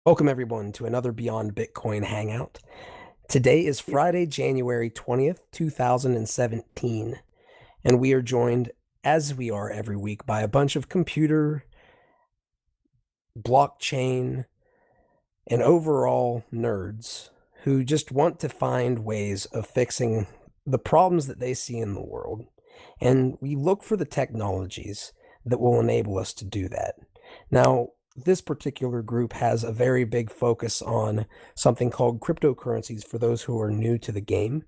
Welcome everyone to another Beyond Bitcoin Hangout. Today is Friday, January 20th, 2017, and we are joined, as we are every week, by a bunch of computer, blockchain, and overall nerds who just want to find ways of fixing the problems that they see in the world. And we look for the technologies that will enable us to do that. Now, this particular group has a very big focus on something called cryptocurrencies for those who are new to the game.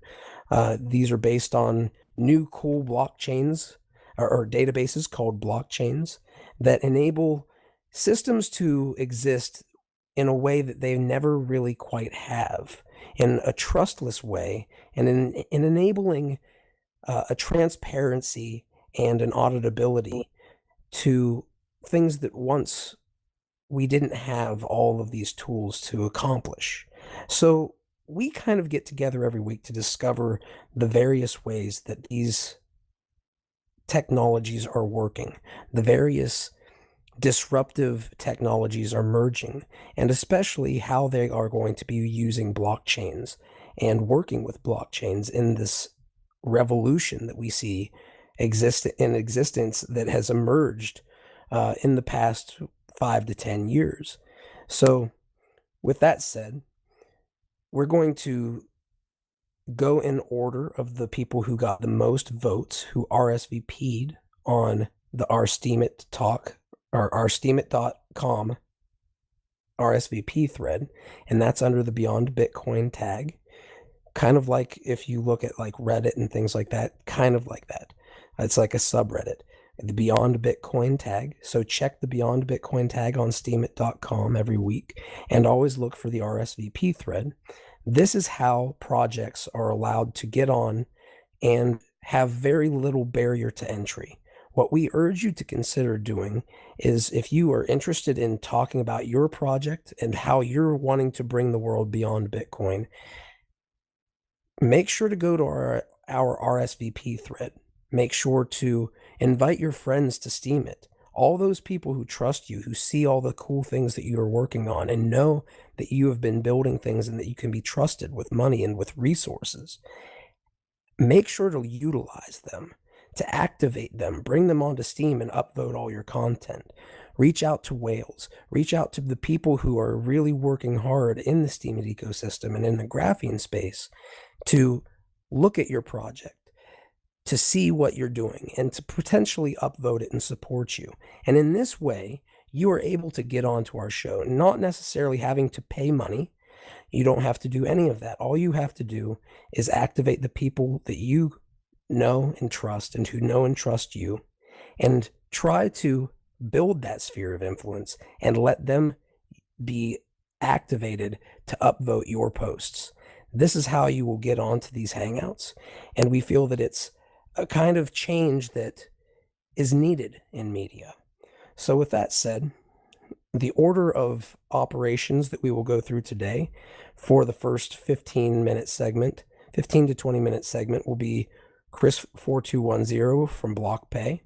These are based on new cool blockchains or databases called blockchains that enable systems to exist in a way that they never really quite have, in a trustless way, and in enabling a transparency and an auditability to things that once we didn't have all of these tools to accomplish. So we kind of get together every week to discover the various ways that these technologies are working, the various disruptive technologies are merging, and especially how they are going to be using blockchains and working with blockchains in this revolution that we see exist in existence that has emerged in the past 5 to 10 years. So, with that said, we're going to go in order of the people who got the most votes, who RSVP'd on the our Steem It talk or our steemit.com RSVP thread, and that's under the Beyond Bitcoin tag. Kind of like if you look at like Reddit and things like that, kind of like that. It's like a subreddit, the Beyond Bitcoin tag. So check the Beyond Bitcoin tag on steemit.com every week and always look for the RSVP thread. This is how projects are allowed to get on and have very little barrier to entry. What we urge you to consider doing is, if you are interested in talking about your project and how you're wanting to bring the world beyond Bitcoin, make sure to go to our RSVP thread. Make sure to invite your friends to Steem It. All those people who trust you, who see all the cool things that you are working on and know that you have been building things and that you can be trusted with money and with resources, make sure to utilize them, to activate them, bring them onto Steem and upvote all your content. Reach out to whales, reach out to the people who are really working hard in the Steem It ecosystem and in the graphene space to look at your project, to see what you're doing, and to potentially upvote it and support you. And in this way, you are able to get onto our show, not necessarily having to pay money. You don't have to do any of that. All you have to do is activate the people that you know and trust and who know and trust you, and try to build that sphere of influence and let them be activated to upvote your posts. This is how you will get onto these hangouts, and we feel that it's a kind of change that is needed in media. So with that said, the order of operations that we will go through today for the first 15 to 20 minute segment will be Chris4210 from BlockPay,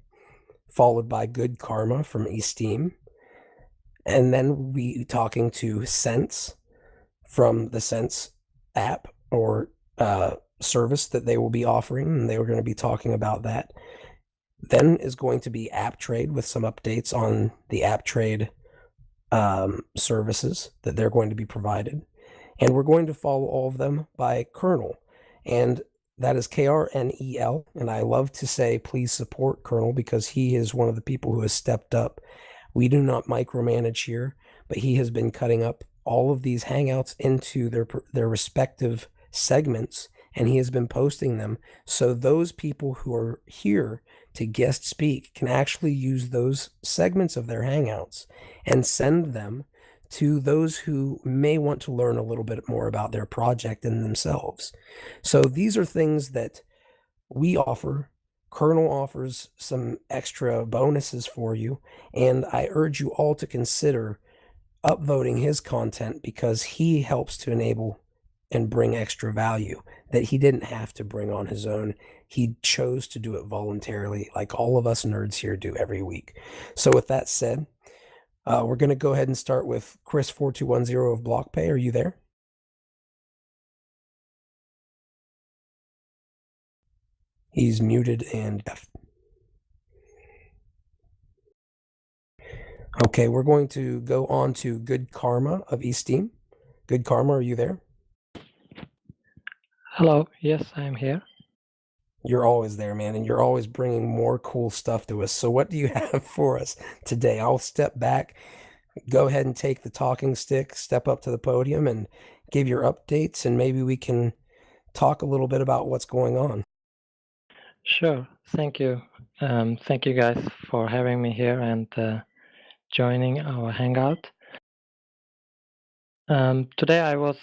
followed by Good Karma from eSteem, and then we'll be talking to Sense from the Sense app or service that they will be offering, and they were going to be talking about that. Then is going to be App Trade with some updates on the App Trade services that they're going to be provided. And we're going to follow all of them by Kernel, and that is KRNEL. And I love to say, please support Kernel, because he is one of the people who has stepped up. We do not micromanage here, but he has been cutting up all of these hangouts into their respective segments, and he has been posting them so those people who are here to guest speak can actually use those segments of their hangouts and send them to those who may want to learn a little bit more about their project and themselves. So these are things that we offer. Kernel offers some extra bonuses for you, and I urge you all to consider upvoting his content, because he helps to enable and bring extra value that he didn't have to bring on his own. He chose to do it voluntarily, like all of us nerds here do every week. So with that said, We're going to go ahead and start with Chris4210 of BlockPay. Are you there? He's muted and deaf. Okay, we're going to go on to Good Karma of eSteem. Good Karma, are you there? Hello, yes, I'm here. You're always there, man, and you're always bringing more cool stuff to us. So what do you have for us today? I'll step back, go ahead and take the talking stick, step up to the podium and give your updates, and maybe we can talk a little bit about what's going on. Sure, thank you. Thank you guys for having me here and joining our hangout. Today I was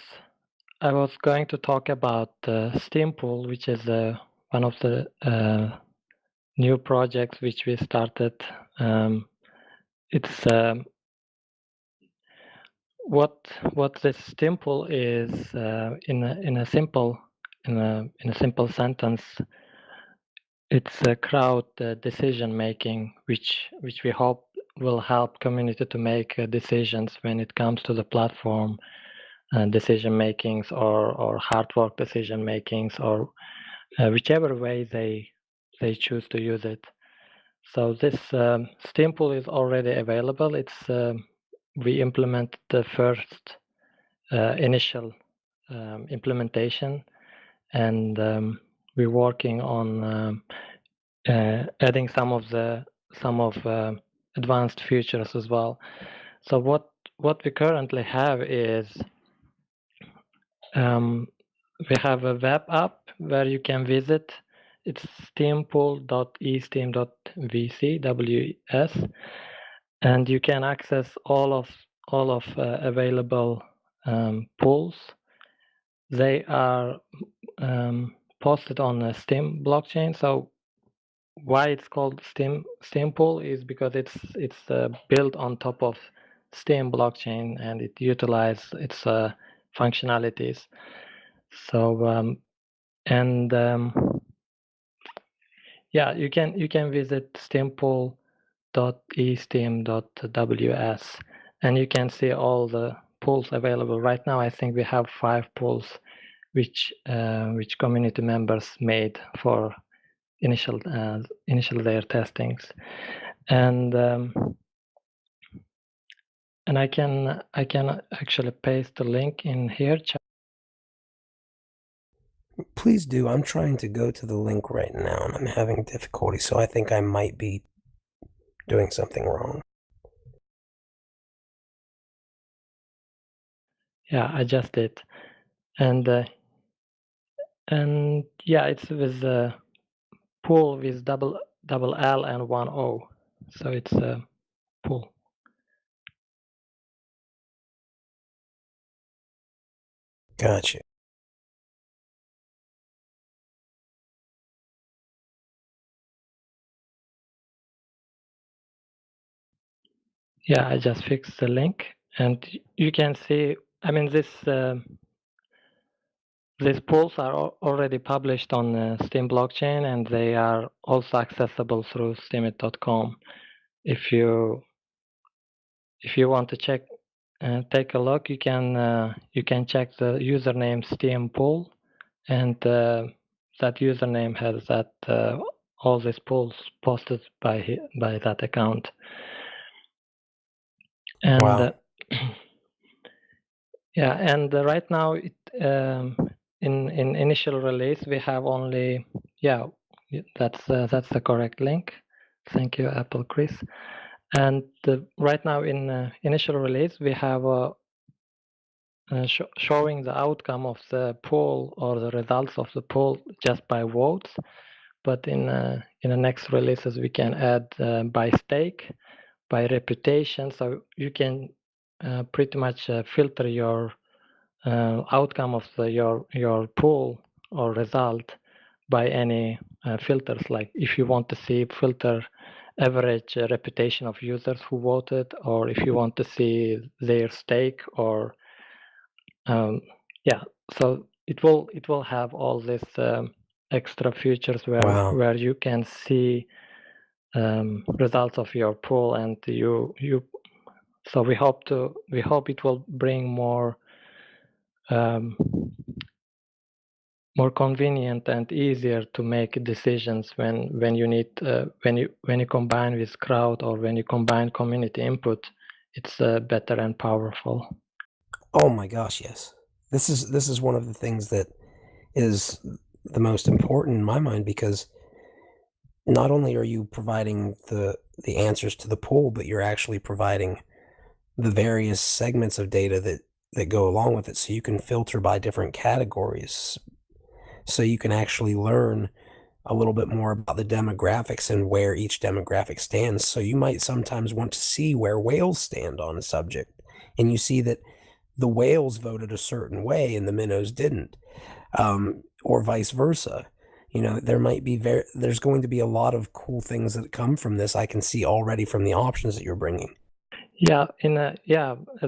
going to talk about SteemPoll, which is one of the new projects which we started. It's what this SteemPoll is in a simple sentence. It's a crowd decision making, which we hope will help community to make decisions when it comes to the platform decision makings or hard work decision makings, or whichever way they choose to use it. So this SteemPoll is already available. It's we implemented the first initial implementation, and we're working on adding some of advanced features as well. So what we currently have is we have a web app where you can visit. It's steempoll.eSteem.vc and you can access all of available pools. They are posted on a Steem blockchain. So why it's called SteemPoll is because it's built on top of Steem blockchain and it utilizes its functionalities. So yeah, you can visit steempoll.eSteem.ws and you can see all the pools available right now. I think we have 5 pools which community members made for initial layer testings, and I can actually paste the link in here. Please do. I'm trying to go to the link right now and I'm having difficulty, so I think I might be doing something wrong. Yeah, I just did, and yeah, it's with pool with double L and 1 O, so it's a pool. Gotcha. Yeah, I just fixed the link, and you can see. I mean, these pools are already published on Steem blockchain, and they are also accessible through steemit.com. If you want to check, take a look, you can check the username SteemPoll, and that username has all these pools posted by that account. And wow. Yeah, and right now in initial release we have only, yeah, that's the correct link. Thank you, Apple Chris. And right now in initial release we have showing the outcome of the poll or the results of the poll just by votes. But in the next releases we can add by stake, by reputation, so you can pretty much filter your outcome of your poll or result by any filters. Like if you want to see filter average reputation of users who voted, or if you want to see their stake, or yeah, so it will have all these extra features where you can see results of your poll, and you So we hope it will bring um, more convenient and easier to make decisions when you need when you combine with crowd or when you combine community input. It's better and powerful. Oh my gosh, yes. This is one of the things that is the most important in my mind because not only are you providing the answers to the poll, but you're actually providing the various segments of data that go along with it, so you can filter by different categories, so you can actually learn a little bit more about the demographics and where each demographic stands. So you might sometimes want to see where whales stand on a subject, and you see that the whales voted a certain way and the minnows didn't, or vice versa. There's going to be a lot of cool things that come from this. I can see already from the options that you're bringing. As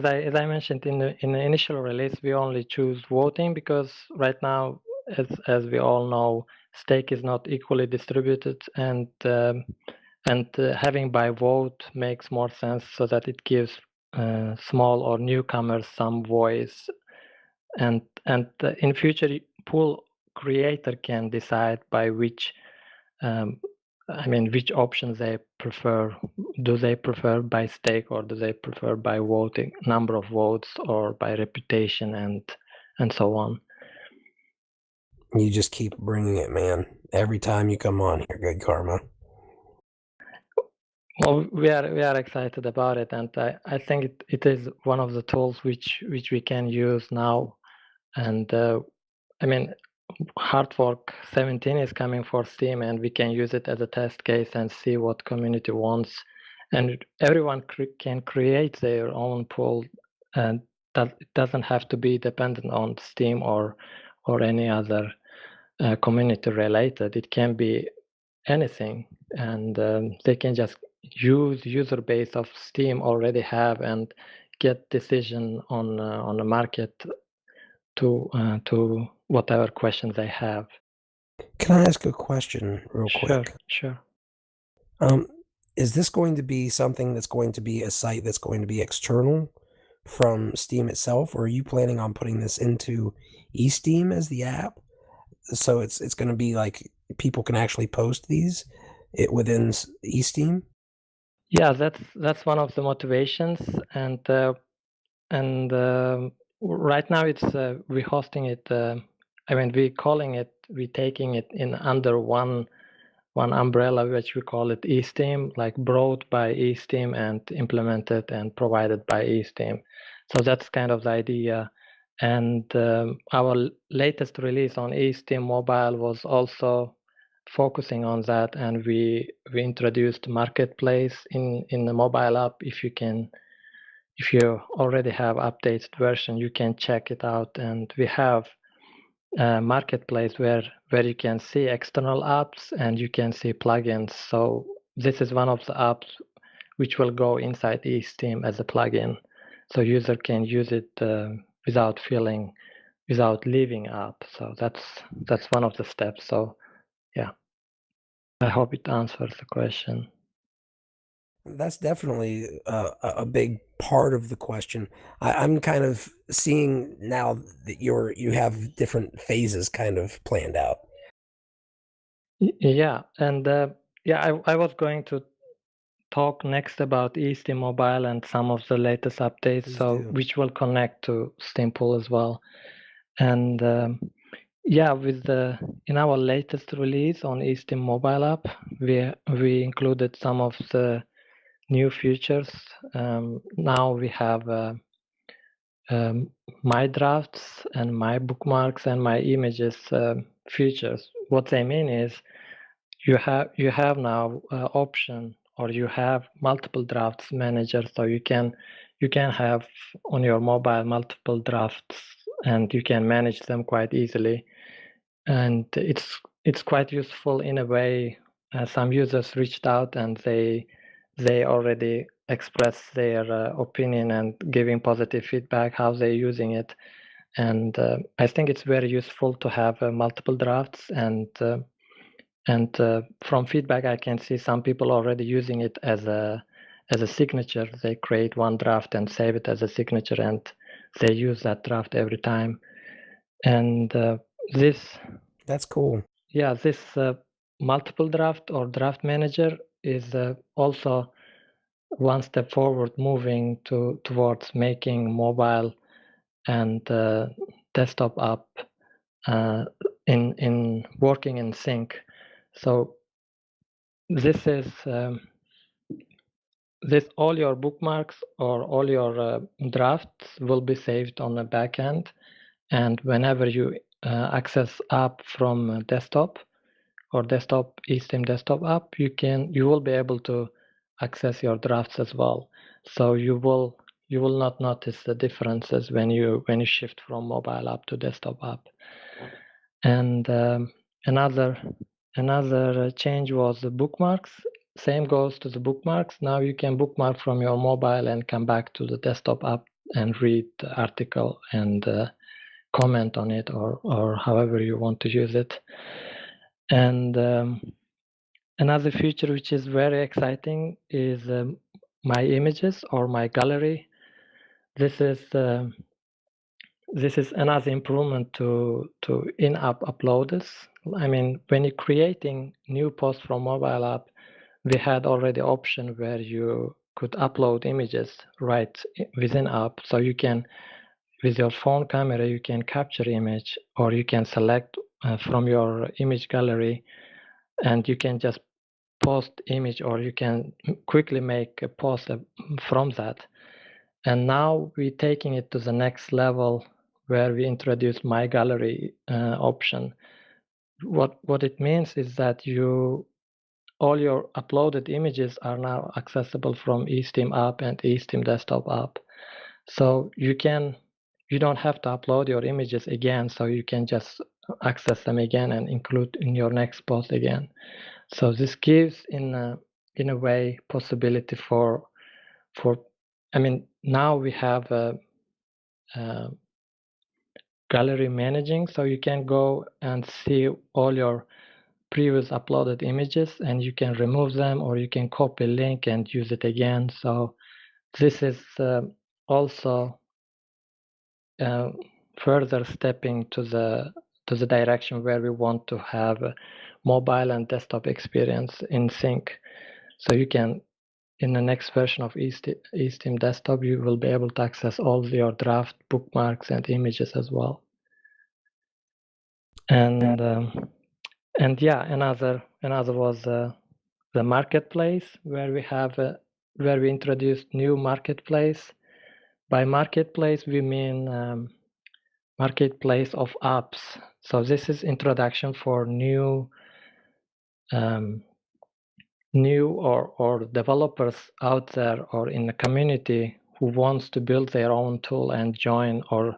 I mentioned in the initial release, we only choose voting because right now, as we all know, stake is not equally distributed, and having by vote makes more sense so that it gives small or newcomers some voice, and in future, pool creator can decide by which um, which options they prefer. Do they prefer by stake or do they prefer by voting, number of votes, or by reputation and so on? You just keep bringing it, man. Every time you come on here, good karma. Well, we are excited about it, and I think it is one of the tools which we can use now. And I mean, hard fork 17 is coming for Steam, and we can use it as a test case and see what community wants. And everyone can create their own pool, and that it doesn't have to be dependent on Steam or any other community related. It can be anything, and they can just use user base of Steam already have and get decision on the market to whatever questions they have. Can I ask a question real Sure, quick? sure. Um, is this going to be something that's going to be a site that's going to be external from Steam itself, or are you planning on putting this into eSteem as the app? So it's going to be like people can actually post these within eSteem. Yeah, that's one of the motivations, and right now it's we hosting it. We calling it, we taking it in under one umbrella, which we call it eSteam, like brought by eSteam and implemented and provided by eSteam. So that's kind of the idea. And our latest release on eSteam Mobile was also focusing on that, and we introduced marketplace in the mobile app. If you already have updated version, you can check it out, and we have marketplace where you can see external apps and you can see plugins. So this is one of the apps which will go inside eSteam as a plugin, so user can use it without leaving app. So that's one of the steps. So yeah, I hope it answers the question. That's definitely a big part of the question. I'm kind of seeing now that you have different phases kind of planned out. Yeah, and I was going to talk next about eSteam Mobile and some of the latest updates, Please so do. which will connect to SteemPoll as well. And yeah, in our latest release on eSteam Mobile app, we included some of the new features. Now we have my drafts and my bookmarks and my images features. What they mean is you have now option, or you have multiple drafts manager, so you can have on your mobile multiple drafts and you can manage them quite easily, and it's quite useful in a way. Some users reached out and they already expressed their opinion and giving positive feedback how they're using it, and I think it's very useful to have multiple drafts, and from feedback I can see some people already using it as a signature. They create one draft and save it as a signature, and they use that draft every time. And That's cool. yeah, this multiple draft or draft manager is also one step forward, moving towards making mobile and desktop app in working in sync. So this is this all your bookmarks or all your drafts will be saved on the backend, and whenever you access app from desktop or desktop eSteem desktop app, you will be able to access your drafts as well. So you will not notice the differences when you shift from mobile app to desktop app. And another change was the bookmarks. Same goes to the bookmarks. Now you can bookmark from your mobile and come back to the desktop app and read the article and comment on it, or however you want to use it. And another feature which is very exciting is my images or my gallery. This is another improvement to in-app uploaders. I mean, when you're creating new posts from mobile app, we had already option where you could upload images right within app. So you can, with your phone camera, you can capture image, or you can select from your image gallery, and you can just post image, or you can quickly make a post from that. And now we're taking it to the next level, where we introduce my gallery option. What it means is that all your uploaded images are now accessible from eSteem app and eSteem desktop app. So you don't have to upload your images again, so you can just access them again and include in your next post again. So this gives in a way possibility for I mean, now we have a gallery managing, so you can go and see all your previous uploaded images, and you can remove them, or you can copy link and use it again. So this is also further stepping to the direction where we want to have a mobile and desktop experience in sync. So you can, in the next version of eSteem desktop, you will be able to access all your draft bookmarks and images as well. And yeah, another was the marketplace, where we introduced new marketplace. By marketplace, we mean marketplace of apps. So this is introduction for new or developers out there or in the community who wants to build their own tool and join or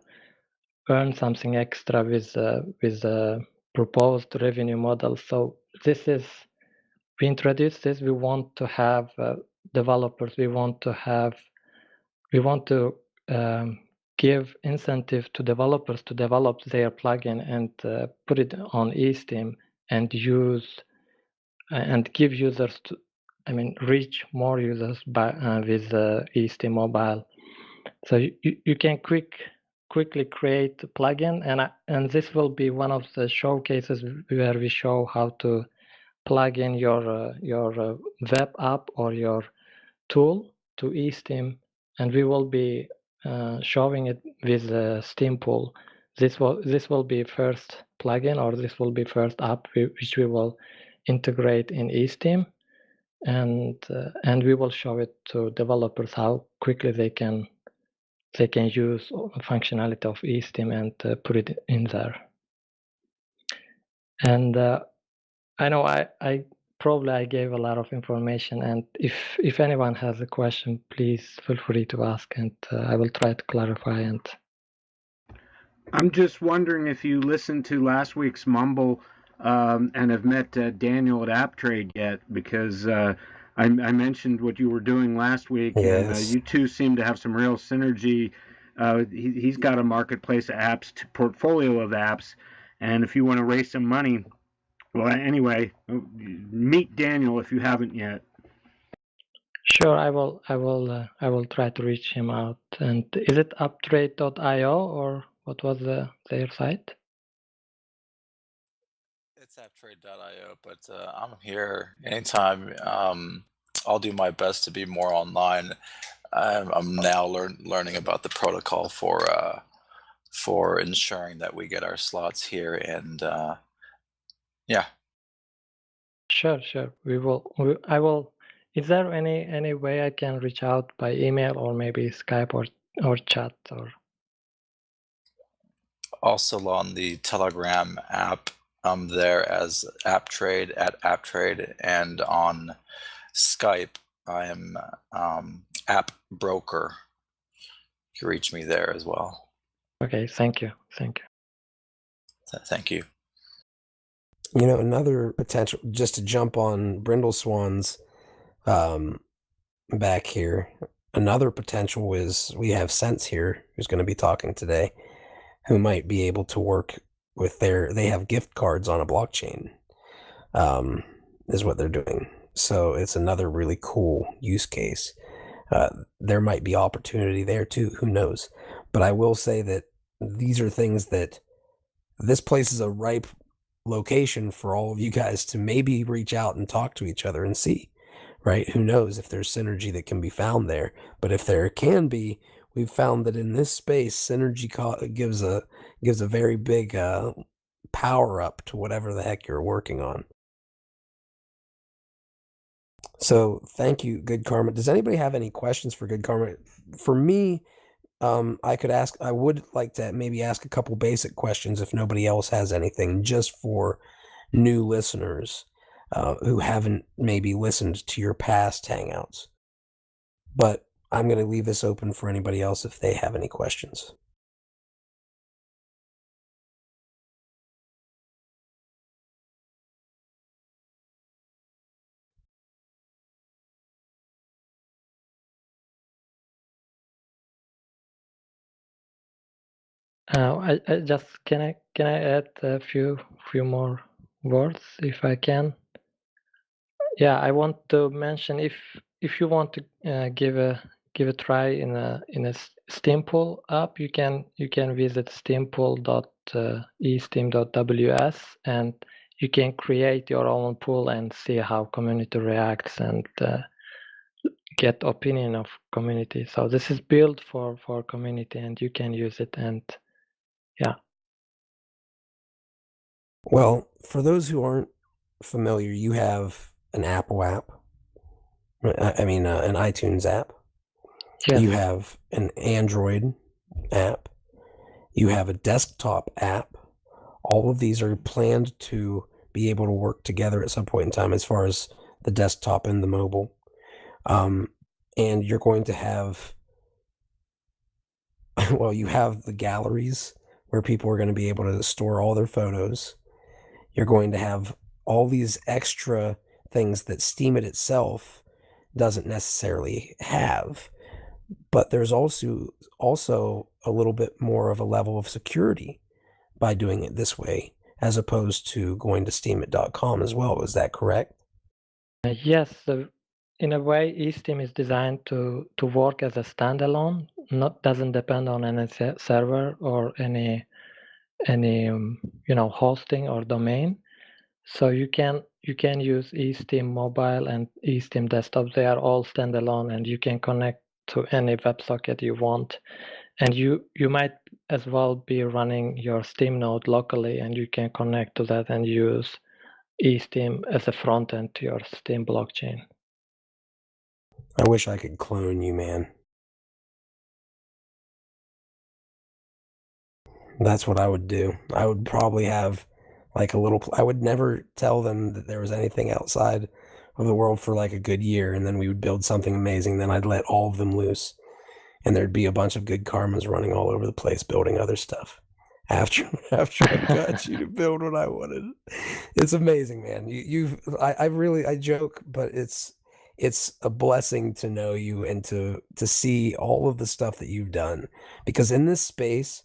earn something extra with the proposed revenue model. So we introduced this. We want to have developers. We want to give incentive to developers to develop their plugin and put it on eSteem and use and give users to, reach more users by with eSteem Mobile. So you can quickly create a plugin, and this will be one of the showcases where we show how to plug in your web app or your tool to eSteem, and we will be showing it with SteemPoll. This will be first plugin, or this will be first app which we will integrate in eSteem, and we will show it to developers how quickly they can use functionality of eSteem and put it in there. And I know I probably gave a lot of information, and if anyone has a question, please feel free to ask, and I will try to clarify. And I'm just wondering if you listened to last week's Mumble and have met Daniel at AppTrade yet, because I mentioned what you were doing last week, Yes. and you two seem to have some real synergy. He's got a marketplace of apps, portfolio of apps, and if you want to raise some money, well, anyway, meet Daniel if you haven't yet. Sure, I will try to reach him out. And is it uptrade.io or what was their site? It's apptrade.io, but I'm here anytime. I'll do my best to be more online. I'm now learning about the protocol for ensuring that we get our slots here, and yeah. Sure. I will. Is there any way I can reach out by email or maybe Skype or chat or? Also on the Telegram app, I'm there as AppTrade at AppTrade, and on Skype, I am App Broker. You can reach me there as well. Okay, thank you. Thank you. You know, another potential, just to jump on Brindleswan's back here, another potential is we have Sense here, who's going to be talking today, who might be able to work with they have gift cards on a blockchain, is what they're doing. So it's another really cool use case. There might be opportunity there too, who knows? But I will say that these are things that this place is a ripe location for all of you guys to maybe reach out and talk to each other and see, right? Who knows if there's synergy that can be found there. But if there can be, we've found that in this space, synergy gives a very big power up to whatever the heck you're working on. So thank you, Good Karma. Does anybody have any questions for Good Karma? For me, I would like to maybe ask a couple basic questions if nobody else has anything, just for new listeners who haven't maybe listened to your past Hangouts. But I'm going to leave this open for anybody else if they have any questions. I just can I add a few more words if I can? Yeah, I want to mention if you want to give a try in a SteemPoll app, you can visit steempoll.eSteem.ws and you can create your own pool and see how community reacts and get opinion of community. So this is built for community and you can use it, and yeah. Well, for those who aren't familiar, you have an Apple app. I mean, an iTunes app. Yes. You have an Android app. You have a desktop app. All of these are planned to be able to work together at some point in time as far as the desktop and the mobile. And you're going to have, well, you have the galleries where people are going to be able to store all their photos. You're going to have all these extra things that Steemit itself doesn't necessarily have. But there's also a little bit more of a level of security by doing it this way, as opposed to going to steemit.com as well. Is that correct? Yes. In a way, eSteem is designed to work as a standalone, doesn't depend on any server or any hosting or domain. So you can use eSteem mobile and eSteem desktop. They are all standalone, and you can connect to any WebSocket you want. And you might as well be running your Steem node locally, and you can connect to that and use eSteem as a front end to your Steem blockchain. I wish I could clone you, man. That's what I would do. I would probably have like I would never tell them that there was anything outside of the world for like a good year, and then we would build something amazing. Then I'd let all of them loose, and there'd be a bunch of good karmas running all over the place building other stuff. After I got you to build what I wanted. It's amazing, man. I joke, but it's a blessing to know you and to see all of the stuff that you've done, because in this space,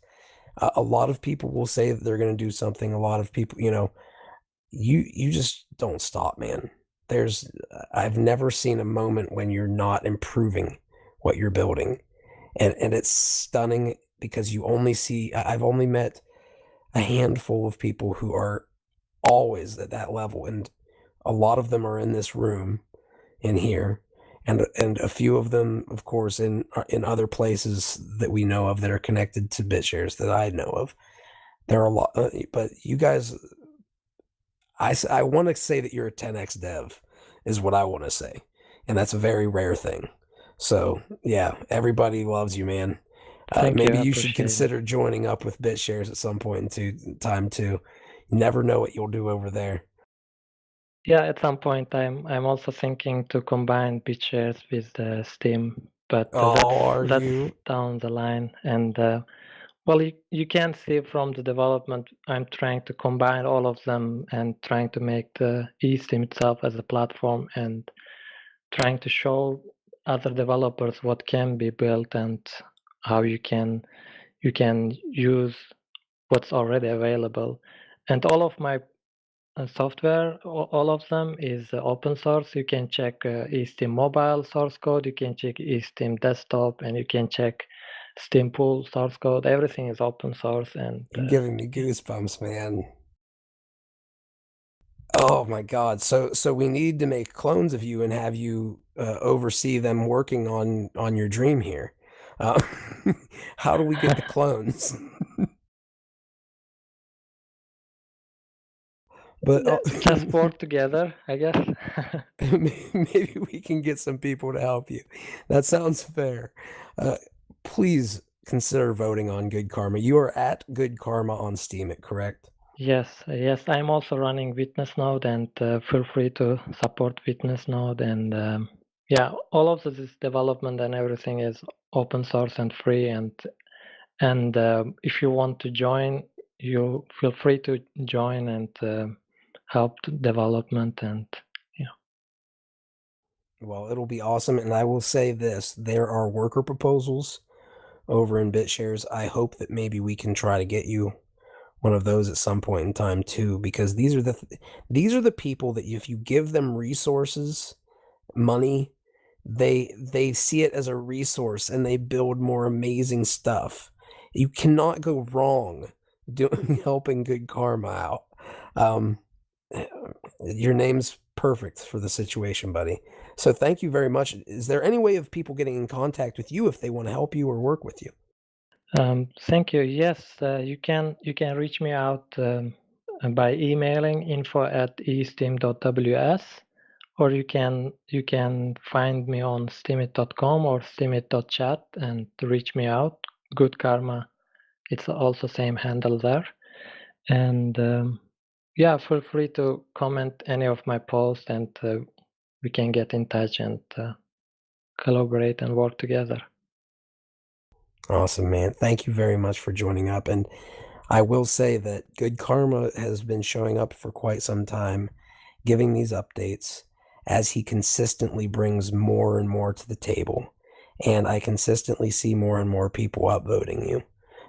a lot of people will say that they're going to do something. A lot of people, you just don't stop, man. I've never seen a moment when you're not improving what you're building. And it's stunning because I've only met a handful of people who are always at that level, and a lot of them are in this room in here, and a few of them, of course, in other places that we know of that are connected to BitShares that I know of. There are a lot, but you guys, I want to say that you're a 10x dev, is what I want to say, and that's a very rare thing. So yeah, everybody loves you, man. Thank Maybe you. I you should appreciate it. consider joining up with BitShares at some point in time too. You never know what you'll do over there. Yeah, at some point I'm also thinking to combine BitShares with Steem, but that's you? down the line. And well, you can see from the development, I'm trying to combine all of them and trying to make the eSteem itself as a platform and trying to show other developers what can be built and how you can use what's already available. And all of my software, all of them is open source. You can check eSteem mobile source code, you can check eSteem desktop, and you can check SteemPoll source code. Everything is open source, and You're giving me goosebumps, man. Oh my God. So we need to make clones of you and have you oversee them working on your dream here. Uh, how do we get the clones? But just work together, I guess. maybe we can get some people to help you. That sounds fair. Please consider voting on Good Karma. You are at Good Karma on Steam, correct? Yes, I'm also running Witness Node, and feel free to support Witness Node. And yeah, all of this development and everything is open source and free. And if you want to join, you feel free to join and help development. And yeah. Well, it'll be awesome. And I will say this, there are worker proposals over in BitShares. I hope that maybe we can try to get you one of those at some point in time too, because these are the people that if you give them resources, money, they see it as a resource and they build more amazing stuff. You cannot go wrong doing helping Good Karma out. Your name's perfect for the situation, buddy. So thank you very much. Is there any way of people getting in contact with you if they want to help you or work with you? Thank you. Yes, you can reach me out by emailing info@eSteem.ws, or you can find me on steemit.com or steemit.chat and reach me out. Good Karma, it's also same handle there. And yeah, feel free to comment any of my posts, and we can get in touch and collaborate and work together. Awesome, man. Thank you very much for joining up. And I will say that Good Karma has been showing up for quite some time, giving these updates as he consistently brings more and more to the table. And I consistently see more and more people upvoting you.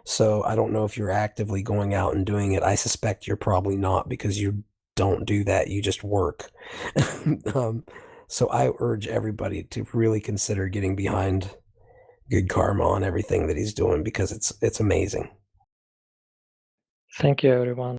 So I don't know if you're actively going out and doing it. I suspect you're probably not, because you don't do that. You just work. So I urge everybody to really consider getting behind Good Karma on everything that he's doing, because it's amazing. Thank you, everyone.